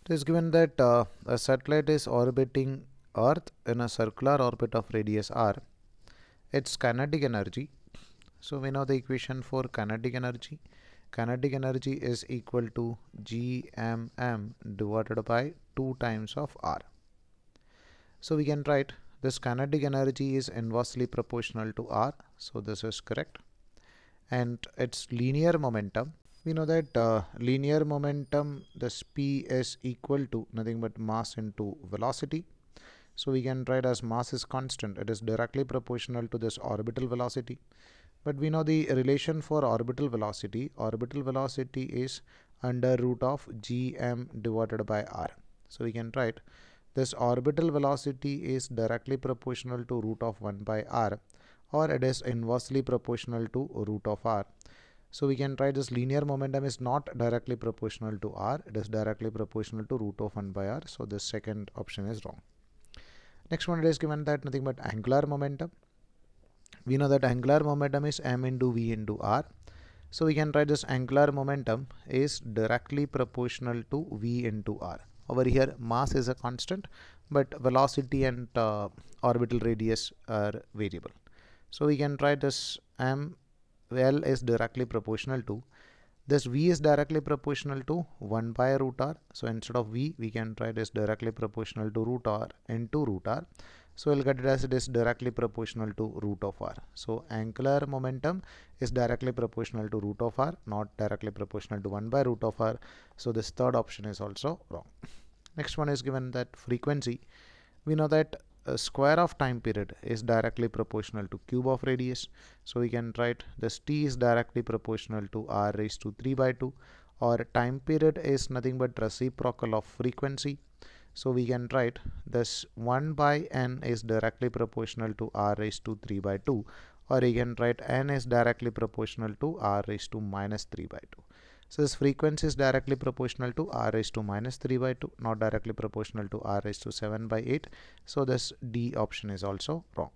It is given that a satellite is orbiting Earth in a circular orbit of radius r. Its kinetic energy. So we know the equation for kinetic energy. Kinetic energy is equal to gmm divided by 2 times of r. So we can write this kinetic energy is inversely proportional to r. So this is correct. And its linear momentum. We know that linear momentum, this p is equal to nothing but mass into velocity. So we can write as mass is constant. It is directly proportional to this orbital velocity. But we know the relation for orbital velocity. Orbital velocity is under root of gm divided by r. So we can write this orbital velocity is directly proportional to root of 1 by r, or it is inversely proportional to root of r. So we can write this linear momentum is not directly proportional to r, it is directly proportional to root of 1 by r. So this second option is wrong. Next one, it is given that nothing but angular momentum. We know that angular momentum is m into v into r. So we can write this angular momentum is directly proportional to v into r. Over here mass is a constant, but velocity and orbital radius are variable. So we can write this L is directly proportional to, this v is directly proportional to 1 by root r. So instead of v, we can write is directly proportional to root r into root r. So we'll get it as it is directly proportional to root of r. So angular momentum is directly proportional to root of r, not directly proportional to 1 by root of r. So this third option is also wrong. Next one is given that frequency. We know that square of time period is directly proportional to cube of radius. So we can write this t is directly proportional to r raised to 3 by 2, or time period is nothing but reciprocal of frequency. So we can write this 1 by n is directly proportional to r raised to 3 by 2, or you can write n is directly proportional to r raised to minus 3 by 2. So this frequency is directly proportional to r raised to minus 3 by 2, not directly proportional to r raised to 7 by 8. So this D option is also wrong.